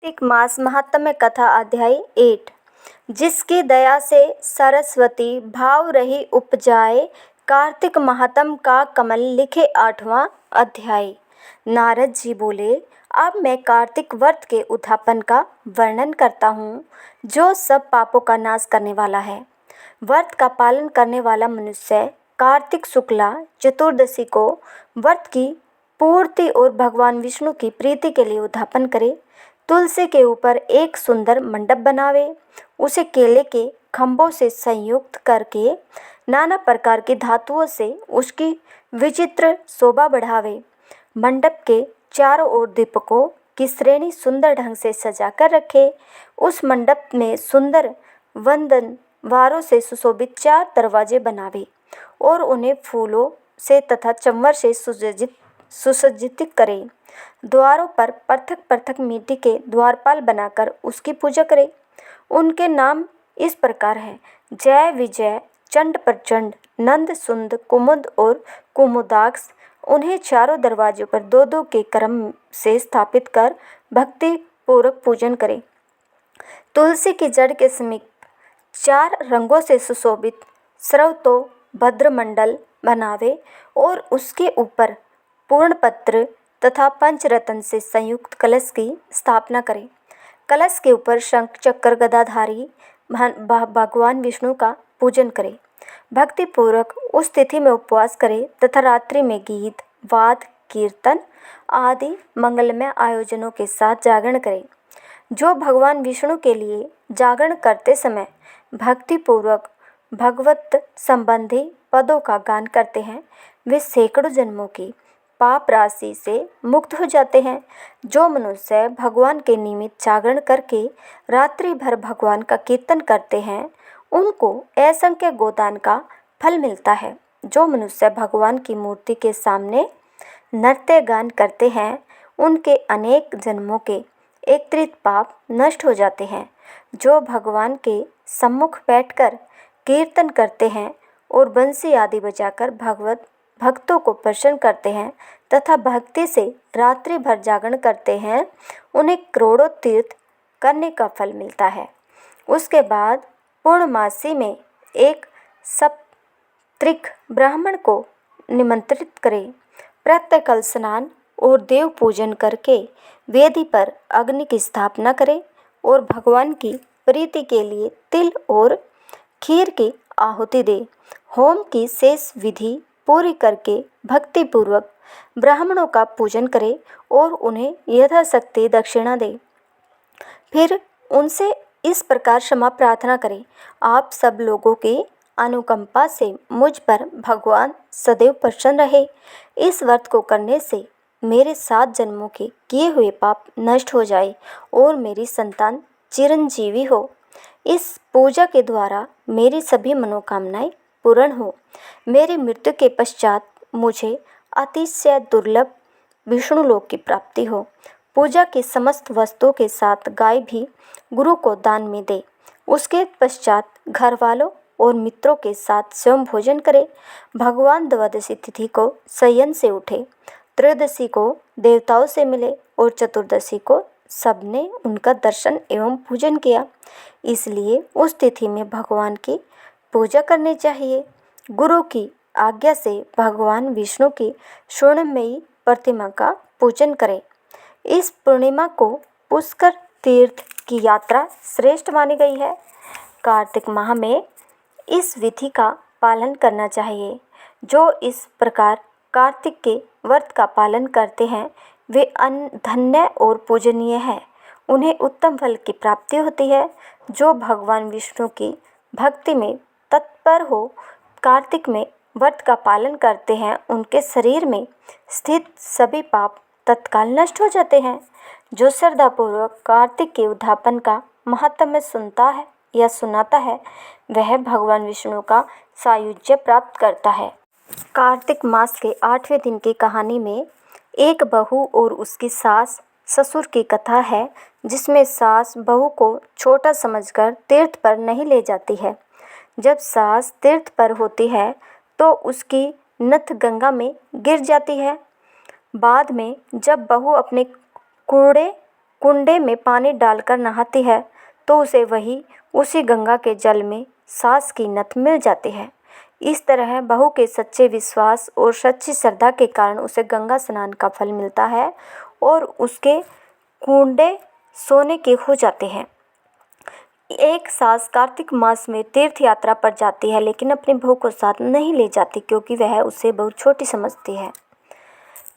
कार्तिक मास महात्म्य कथा अध्याय 8। जिसकी दया से सरस्वती भाव रही उपजाए, कार्तिक महात्म का कमल लिखे 8वां अध्याय। नारद जी बोले, अब मैं कार्तिक व्रत के उद्यापन का वर्णन करता हूँ, जो सब पापों का नाश करने वाला है। व्रत का पालन करने वाला मनुष्य कार्तिक शुक्ला चतुर्दशी को व्रत की पूर्ति और भगवान विष्णु की प्रीति के लिए उद्यापन करे। तुलसी के ऊपर एक सुंदर मंडप बनावे, उसे केले के खंभों से संयुक्त करके नाना प्रकार की धातुओं से उसकी विचित्र शोभा बढ़ावे। मंडप के चारों ओर दीपकों की श्रेणी सुंदर ढंग से सजाकर रखे। उस मंडप में सुंदर वंदन वारों से सुशोभित 4 दरवाजे बनावे और उन्हें फूलों से तथा चंवर से सुसज्जित करे। द्वारों पर पृथक पृथक मिट्टी के द्वारपाल बनाकर उसकी पूजा करे। उनके नाम इस प्रकार हैं: जय विजय, चंड प्रचंड, नंद सुंद, कुमुद और कुमुदाक्ष। उन्हें चारों दरवाजों पर 2-2 के क्रम से स्थापित कर भक्ति पूर्वक पूजन करे। तुलसी की जड़ के समीप 4 रंगों से सुशोभित स्रवतो भद्रमंडल बनावे और उसके ऊपर पूर्णपत्र तथा पंचरत्न से संयुक्त कलश की स्थापना करें। कलश के ऊपर शंख चक्र गदाधारी भगवान विष्णु का पूजन करें। भक्ति पूर्वक उस तिथि में उपवास करें तथा रात्रि में गीत वाद कीर्तन आदि मंगलमय आयोजनों के साथ जागरण करें। जो भगवान विष्णु के लिए जागरण करते समय भक्ति पूर्वक भगवत संबंधी पदों का गान करते हैं, वे सैकड़ों जन्मों की पाप राशि से मुक्त हो जाते हैं। जो मनुष्य भगवान के निमित्त जागरण करके रात्रि भर भगवान का कीर्तन करते हैं, उनको असंख्य गोदान का फल मिलता है। जो मनुष्य भगवान की मूर्ति के सामने नृत्य गान करते हैं, उनके अनेक जन्मों के एकत्रित पाप नष्ट हो जाते हैं। जो भगवान के सम्मुख बैठकर कीर्तन करते हैं और बंसी आदि बजाकर भक्तों को प्रसन्न करते हैं तथा भक्ति से रात्रि भर जागरण करते हैं, उन्हें करोड़ों तीर्थ करने का फल मिलता है। उसके बाद पूर्णमासी में एक सप्तऋक ब्राह्मण को निमंत्रित करें। प्रातःकाल स्नान और देव पूजन करके वेदी पर अग्नि की स्थापना करें और भगवान की प्रीति के लिए तिल और खीर की आहुति दे। होम की शेष विधि पूरी करके भक्ति पूर्वक ब्राह्मणों का पूजन करे और उन्हें यथाशक्ति दक्षिणा दे। फिर उनसे इस प्रकार क्षमा प्रार्थना करें, आप सब लोगों की अनुकंपा से मुझ पर भगवान सदैव प्रसन्न रहे। इस व्रत को करने से मेरे 7 जन्मों के किए हुए पाप नष्ट हो जाए और मेरी संतान चिरंजीवी हो। इस पूजा के द्वारा मेरी सभी मनोकामनाएं पूर्ण हो। मेरी मृत्यु के पश्चात मुझे अतिशय दुर्लभ विष्णुलोक की प्राप्ति हो। पूजा की समस्त वस्तुओं के साथ गाय भी गुरु को दान में दे। उसके पश्चात घर वालों और मित्रों के साथ स्वयं भोजन करे। भगवान द्वादशी तिथि को शयन से उठे, त्रयोदशी को देवताओं से मिले और चतुर्दशी को सबने उनका दर्शन एवं पूजन किया। इसलिए उस तिथि में भगवान की पूजा करनी चाहिए। गुरु की आज्ञा से भगवान विष्णु की स्वर्णमयी प्रतिमा का पूजन करें। इस पूर्णिमा को पुष्कर तीर्थ की यात्रा श्रेष्ठ मानी गई है। कार्तिक माह में इस विधि का पालन करना चाहिए। जो इस प्रकार कार्तिक के व्रत का पालन करते हैं, वे धन्य और पूजनीय हैं। उन्हें उत्तम फल की प्राप्ति होती है। जो भगवान विष्णु की भक्ति में तत्पर हो कार्तिक में व्रत का पालन करते हैं, उनके शरीर में स्थित सभी पाप तत्काल नष्ट हो जाते हैं। जो श्रद्धापूर्वक कार्तिक के उद्यापन का महात्म्य सुनता है या सुनाता है, वह भगवान विष्णु का सायुज्य प्राप्त करता है। कार्तिक मास के 8वें दिन की कहानी में एक बहू और उसकी सास ससुर की कथा है, जिसमें सास बहू को छोटा समझकर तीर्थ पर नहीं ले जाती है। जब सास तीर्थ पर होती है तो उसकी नथ गंगा में गिर जाती है। बाद में जब बहू अपने कूड़े कुंडे में पानी डालकर नहाती है तो उसे उसी गंगा के जल में सास की नथ मिल जाती है। इस तरह बहू के सच्चे विश्वास और सच्ची श्रद्धा के कारण उसे गंगा स्नान का फल मिलता है और उसके कुंडे सोने के हो जाते हैं। एक सास कार्तिक मास में तीर्थ यात्रा पर जाती है लेकिन अपनी बहू को साथ नहीं ले जाती क्योंकि वह उसे बहुत छोटी समझती है।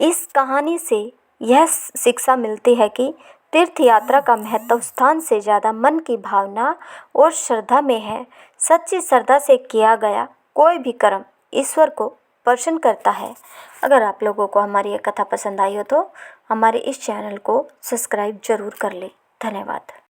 इस कहानी से यह शिक्षा मिलती है कि तीर्थ यात्रा का महत्व स्थान से ज़्यादा मन की भावना और श्रद्धा में है। सच्ची श्रद्धा से किया गया कोई भी कर्म ईश्वर को प्रसन्न करता है। अगर आप लोगों को हमारी ये कथा पसंद आई हो तो हमारे इस चैनल को सब्सक्राइब जरूर कर लें। धन्यवाद।